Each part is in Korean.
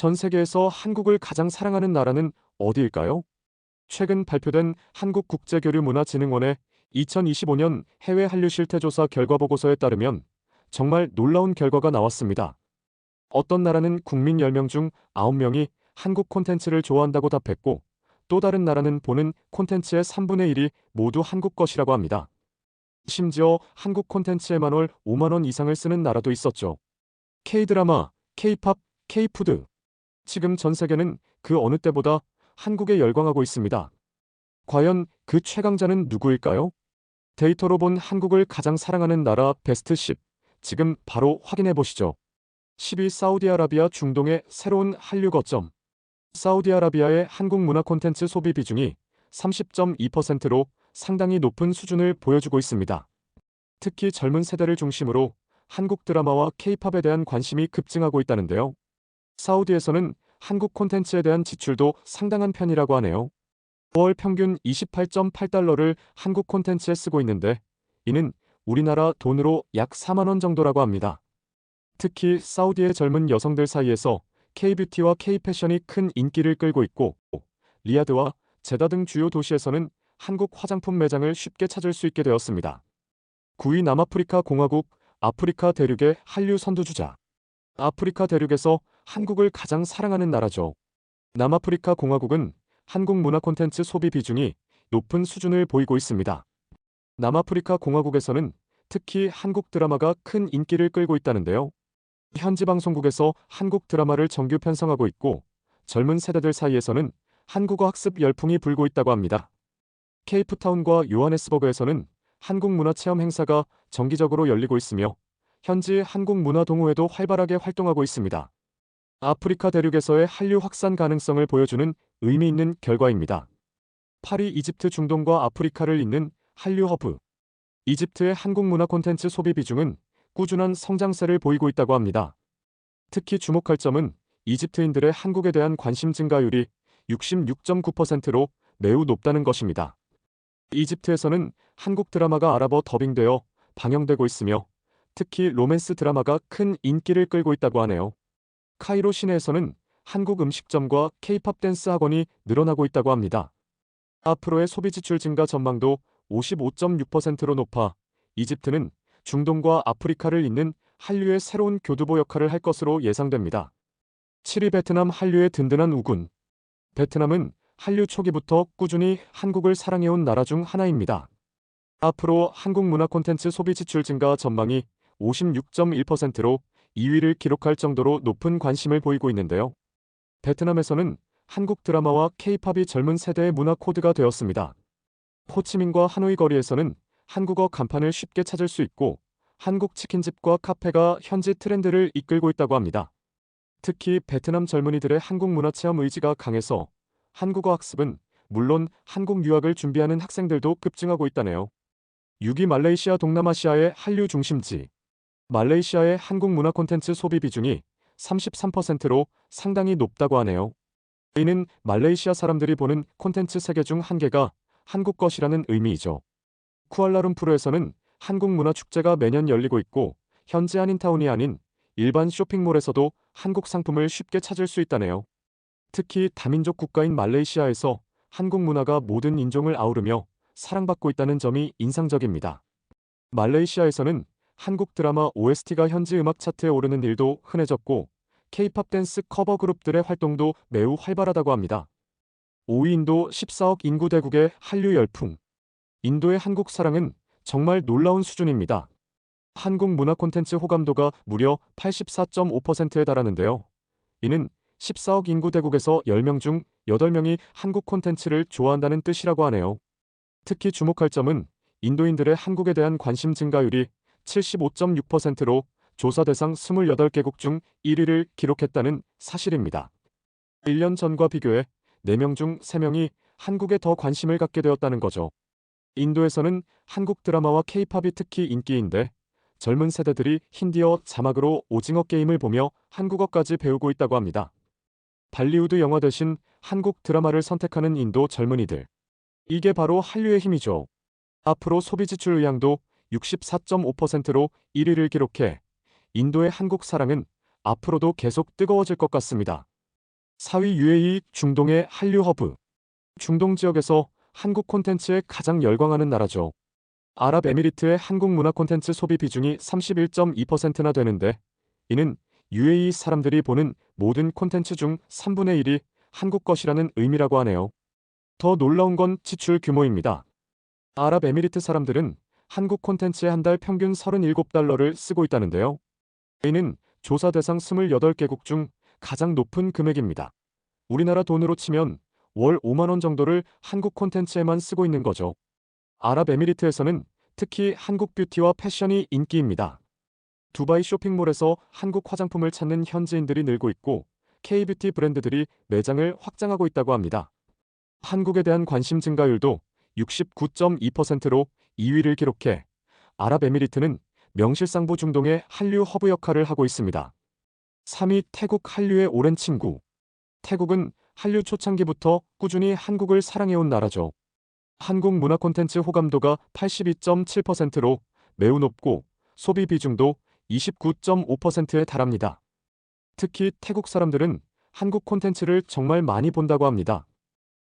전 세계에서 한국을 가장 사랑하는 나라는 어디일까요? 최근 발표된 한국국제교류문화진흥원의 2025년 해외 한류 실태조사 결과 보고서에 따르면 정말 놀라운 결과가 나왔습니다. 어떤 나라는 국민 10명 중 9명이 한국 콘텐츠를 좋아한다고 답했고, 또 다른 나라는 보는 콘텐츠의 3분의 1이 모두 한국 것이라고 합니다. 심지어 한국 콘텐츠에만 월 5만 원 이상을 쓰는 나라도 있었죠. K-드라마, K-팝, K-푸드. 지금 전 세계는 그 어느 때보다 한국에 열광하고 있습니다. 과연 그 최강자는 누구일까요? 데이터로 본 한국을 가장 사랑하는 나라 베스트 10. 지금 바로 확인해 보시죠. 10위 사우디아라비아. 중동의 새로운 한류 거점. 사우디아라비아의 한국 문화 콘텐츠 소비 비중이 30.2%로 상당히 높은 수준을 보여주고 있습니다. 특히 젊은 세대를 중심으로 한국 드라마와 K-팝에 대한 관심이 급증하고 있다는데요. 사우디에서는 한국 콘텐츠에 대한 지출도 상당한 편이라고 하네요. 월 평균 28.8달러를 한국 콘텐츠에 쓰고 있는데, 이는 우리나라 돈으로 약 4만 원 정도라고 합니다. 특히 사우디의 젊은 여성들 사이에서 K-뷰티와 K-패션이 큰 인기를 끌고 있고, 리야드와 제다 등 주요 도시에서는 한국 화장품 매장을 쉽게 찾을 수 있게 되었습니다. 9위 남아프리카 공화국. 아프리카 대륙의 한류 선두주자. 아프리카 대륙에서 한국을 가장 사랑하는 나라죠. 남아프리카 공화국은 한국 문화 콘텐츠 소비 비중이 높은 수준을 보이고 있습니다. 남아프리카 공화국에서는 특히 한국 드라마가 큰 인기를 끌고 있다는데요. 현지 방송국에서 한국 드라마를 정규 편성하고 있고, 젊은 세대들 사이에서는 한국어 학습 열풍이 불고 있다고 합니다. 케이프타운과 요하네스버그에서는 한국 문화 체험 행사가 정기적으로 열리고 있으며, 현지 한국 문화 동호회도 활발하게 활동하고 있습니다. 아프리카 대륙에서의 한류 확산 가능성을 보여주는 의미 있는 결과입니다. 8위 이집트. 중동과 아프리카를 잇는 한류 허브. 이집트의 한국 문화 콘텐츠 소비 비중은 꾸준한 성장세를 보이고 있다고 합니다. 특히 주목할 점은 이집트인들의 한국에 대한 관심 증가율이 66.9%로 매우 높다는 것입니다. 이집트에서는 한국 드라마가 아랍어 더빙되어 방영되고 있으며, 특히 로맨스 드라마가 큰 인기를 끌고 있다고 하네요. 카이로 시내에서는 한국 음식점과 K-팝 댄스 학원이 늘어나고 있다고 합니다. 앞으로의 소비 지출 증가 전망도 55.6%로 높아 이집트는 중동과 아프리카를 잇는 한류의 새로운 교두보 역할을 할 것으로 예상됩니다. 7위 베트남. 한류의 든든한 우군. 베트남은 한류 초기부터 꾸준히 한국을 사랑해온 나라 중 하나입니다. 앞으로 한국 문화 콘텐츠 소비 지출 증가 전망이 56.1%로 2위를 기록할 정도로 높은 관심을 보이고 있는데요. 베트남에서는 한국 드라마와 K-팝이 젊은 세대의 문화 코드가 되었습니다. 호치민과 하노이 거리에서는 한국어 간판을 쉽게 찾을 수 있고, 한국 치킨집과 카페가 현지 트렌드를 이끌고 있다고 합니다. 특히 베트남 젊은이들의 한국 문화 체험 의지가 강해서 한국어 학습은 물론 한국 유학을 준비하는 학생들도 급증하고 있다네요. 6위 말레이시아. 동남아시아의 한류 중심지. 말레이시아의 한국 문화 콘텐츠 소비 비중이 33%로 상당히 높다고 하네요. 이는 말레이시아 사람들이 보는 콘텐츠 3개 중 1개가 한국 것이라는 의미이죠. 쿠알라룸푸르에서는 한국 문화 축제가 매년 열리고 있고, 현지 한인타운이 아닌 일반 쇼핑몰에서도 한국 상품을 쉽게 찾을 수 있다네요. 특히 다민족 국가인 말레이시아에서 한국 문화가 모든 인종을 아우르며 사랑받고 있다는 점이 인상적입니다. 말레이시아에서는 한국 드라마 OST가 현지 음악 차트에 오르는 일도 흔해졌고, K-팝 댄스 커버 그룹들의 활동도 매우 활발하다고 합니다. 5위 인도. 14억 인구 대국의 한류 열풍. 인도의 한국 사랑은 정말 놀라운 수준입니다. 한국 문화 콘텐츠 호감도가 무려 84.5%에 달하는데요. 이는 14억 인구 대국에서 10명 중 8명이 한국 콘텐츠를 좋아한다는 뜻이라고 하네요. 특히 주목할 점은 인도인들의 한국에 대한 관심 증가율이 75.6%로 조사 대상 28개국 중 1위를 기록했다는 사실입니다. 1년 전과 비교해 4명 중 3명이 한국에 더 관심을 갖게 되었다는 거죠. 인도에서는 한국 드라마와 K-팝이 특히 인기인데, 젊은 세대들이 힌디어 자막으로 오징어 게임을 보며 한국어까지 배우고 있다고 합니다. 발리우드 영화 대신 한국 드라마를 선택하는 인도 젊은이들. 이게 바로 한류의 힘이죠. 앞으로 소비 지출 의향도 64.5%로 1위를 기록해 인도의 한국 사랑은 앞으로도 계속 뜨거워질 것 같습니다. 4위 UAE, 중동의 한류 허브. 중동 지역에서 한국 콘텐츠에 가장 열광하는 나라죠. 아랍에미리트의 한국 문화 콘텐츠 소비 비중이 31.2%나 되는데, 이는 UAE 사람들이 보는 모든 콘텐츠 중 3분의 1이 한국 것이라는 의미라고 하네요. 더 놀라운 건 지출 규모입니다. 아랍에미리트 사람들은 한국 콘텐츠에 한 달 평균 37달러를 쓰고 있다는데요. 이는 조사 대상 28개국 중 가장 높은 금액입니다. 우리나라 돈으로 치면 월 5만 원 정도를 한국 콘텐츠에만 쓰고 있는 거죠. 아랍에미리트에서는 특히 한국 뷰티와 패션이 인기입니다. 두바이 쇼핑몰에서 한국 화장품을 찾는 현지인들이 늘고 있고, K뷰티 브랜드들이 매장을 확장하고 있다고 합니다. 한국에 대한 관심 증가율도 69.2%로 2위를 기록해 아랍에미리트는 명실상부 중동의 한류 허브 역할을 하고 있습니다. 3위 태국 한류의 오랜 친구. 태국은 한류 초창기부터 꾸준히 한국을 사랑해온 나라죠. 한국 문화 콘텐츠 호감도가 82.7%로 매우 높고 소비 비중도 29.5%에 달합니다. 특히 태국 사람들은 한국 콘텐츠를 정말 많이 본다고 합니다.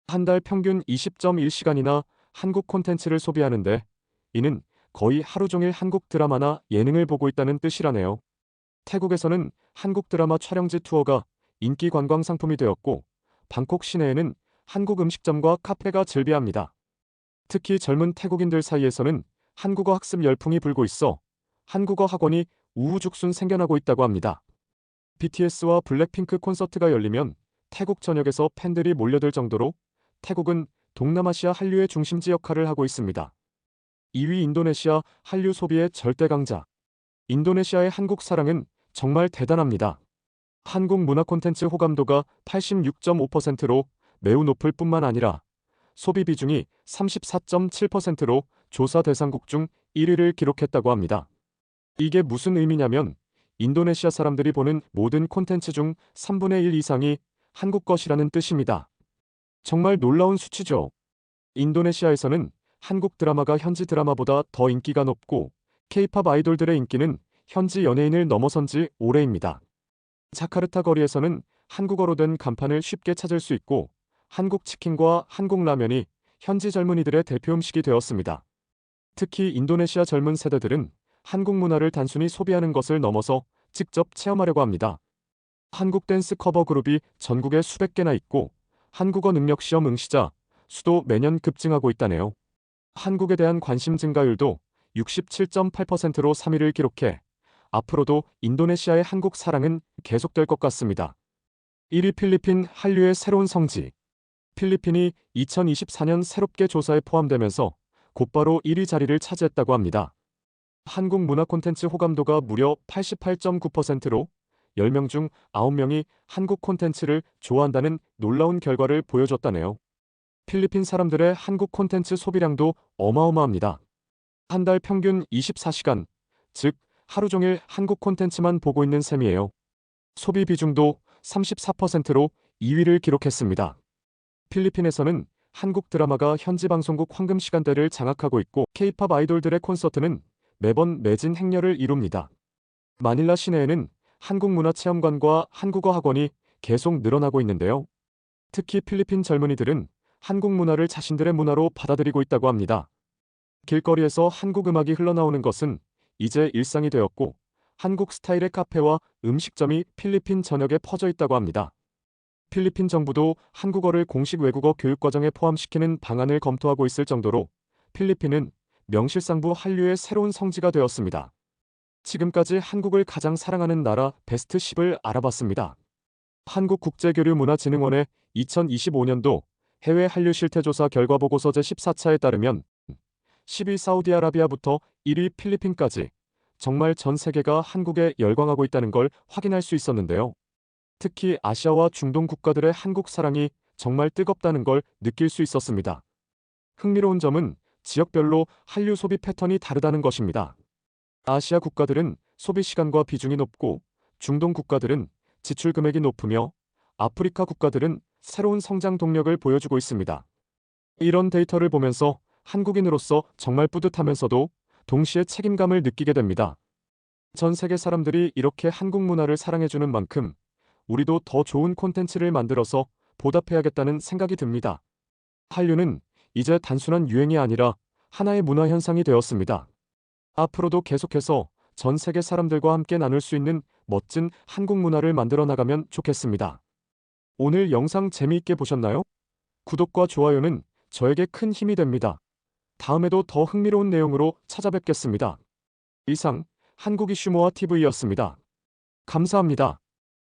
한 달 평균 20.1시간이나 한국 콘텐츠를 소비하는데, 이는 거의 하루 종일 한국 드라마나 예능을 보고 있다는 뜻이라네요. 태국에서는 한국 드라마 촬영지 투어가 인기 관광 상품이 되었고, 방콕 시내에는 한국 음식점과 카페가 즐비합니다. 특히 젊은 태국인들 사이에서는 한국어 학습 열풍이 불고 있어 한국어 학원이 우후죽순 생겨나고 있다고 합니다. BTS와 블랙핑크 콘서트가 열리면 태국 전역에서 팬들이 몰려들 정도로 태국은 동남아시아 한류의 중심지 역할을 하고 있습니다. 2위 인도네시아, 한류 소비의 절대 강자. 인도네시아의 한국 사랑은 정말 대단합니다. 한국 문화 콘텐츠 호감도가 86.5%로 매우 높을 뿐만 아니라 소비 비중이 34.7%로 조사 대상국 중 1위를 기록했다고 합니다. 이게 무슨 의미냐면 인도네시아 사람들이 보는 모든 콘텐츠 중 3분의 1 이상이 한국 것이라는 뜻입니다. 정말 놀라운 수치죠. 인도네시아에서는 한국 드라마가 현지 드라마보다 더 인기가 높고, K-팝 아이돌들의 인기는 현지 연예인을 넘어선 지 오래입니다. 자카르타 거리에서는 한국어로 된 간판을 쉽게 찾을 수 있고, 한국 치킨과 한국 라면이 현지 젊은이들의 대표 음식이 되었습니다. 특히 인도네시아 젊은 세대들은 한국 문화를 단순히 소비하는 것을 넘어서 직접 체험하려고 합니다. 한국 댄스 커버 그룹이 전국에 수백 개나 있고, 한국어 능력 시험 응시자 수도 매년 급증하고 있다네요. 한국에 대한 관심 증가율도 67.8%로 3위를 기록해 앞으로도 인도네시아의 한국 사랑은 계속될 것 같습니다. 1위 필리핀 한류의 새로운 성지. 필리핀이 2024년 새롭게 조사에 포함되면서 곧바로 1위 자리를 차지했다고 합니다. 한국 문화 콘텐츠 호감도가 무려 88.9%로 10명 중 9명이 한국 콘텐츠를 좋아한다는 놀라운 결과를 보여줬다네요. 필리핀 사람들의 한국 콘텐츠 소비량도 어마어마합니다. 한 달 평균 24시간, 즉 하루 종일 한국 콘텐츠만 보고 있는 셈이에요. 소비 비중도 34%로 2위를 기록했습니다. 필리핀에서는 한국 드라마가 현지 방송국 황금 시간대를 장악하고 있고, K-팝 아이돌들의 콘서트는 매번 매진 행렬을 이룹니다. 마닐라 시내에는 한국문화체험관과 한국어 학원이 계속 늘어나고 있는데요. 특히 필리핀 젊은이들은 한국 문화를 자신들의 문화로 받아들이고 있다고 합니다. 길거리에서 한국 음악이 흘러나오는 것은 이제 일상이 되었고, 한국 스타일의 카페와 음식점이 필리핀 전역에 퍼져 있다고 합니다. 필리핀 정부도 한국어를 공식 외국어 교육과정에 포함시키는 방안을 검토하고 있을 정도로 필리핀은 명실상부 한류의 새로운 성지가 되었습니다. 지금까지 한국을 가장 사랑하는 나라 베스트 10을 알아봤습니다. 한국국제교류문화진흥원의 2025년도 해외 한류 실태조사 결과 보고서 제14차에 따르면 10위 사우디아라비아부터 1위 필리핀까지 정말 전 세계가 한국에 열광하고 있다는 걸 확인할 수 있었는데요. 특히 아시아와 중동 국가들의 한국 사랑이 정말 뜨겁다는 걸 느낄 수 있었습니다. 흥미로운 점은 지역별로 한류 소비 패턴이 다르다는 것입니다. 아시아 국가들은 소비 시간과 비중이 높고, 중동 국가들은 지출 금액이 높으며, 아프리카 국가들은 새로운 성장 동력을 보여주고 있습니다. 이런 데이터를 보면서 한국인으로서 정말 뿌듯하면서도 동시에 책임감을 느끼게 됩니다. 전 세계 사람들이 이렇게 한국 문화를 사랑해주는 만큼 우리도 더 좋은 콘텐츠를 만들어서 보답해야겠다는 생각이 듭니다. 한류는 이제 단순한 유행이 아니라 하나의 문화 현상이 되었습니다. 앞으로도 계속해서 전 세계 사람들과 함께 나눌 수 있는 멋진 한국 문화를 만들어 나가면 좋겠습니다. 오늘 영상 재미있게 보셨나요? 구독과 좋아요는 저에게 큰 힘이 됩니다. 다음에도 더 흥미로운 내용으로 찾아뵙겠습니다. 이상 한국 이슈모아 TV였습니다. 감사합니다.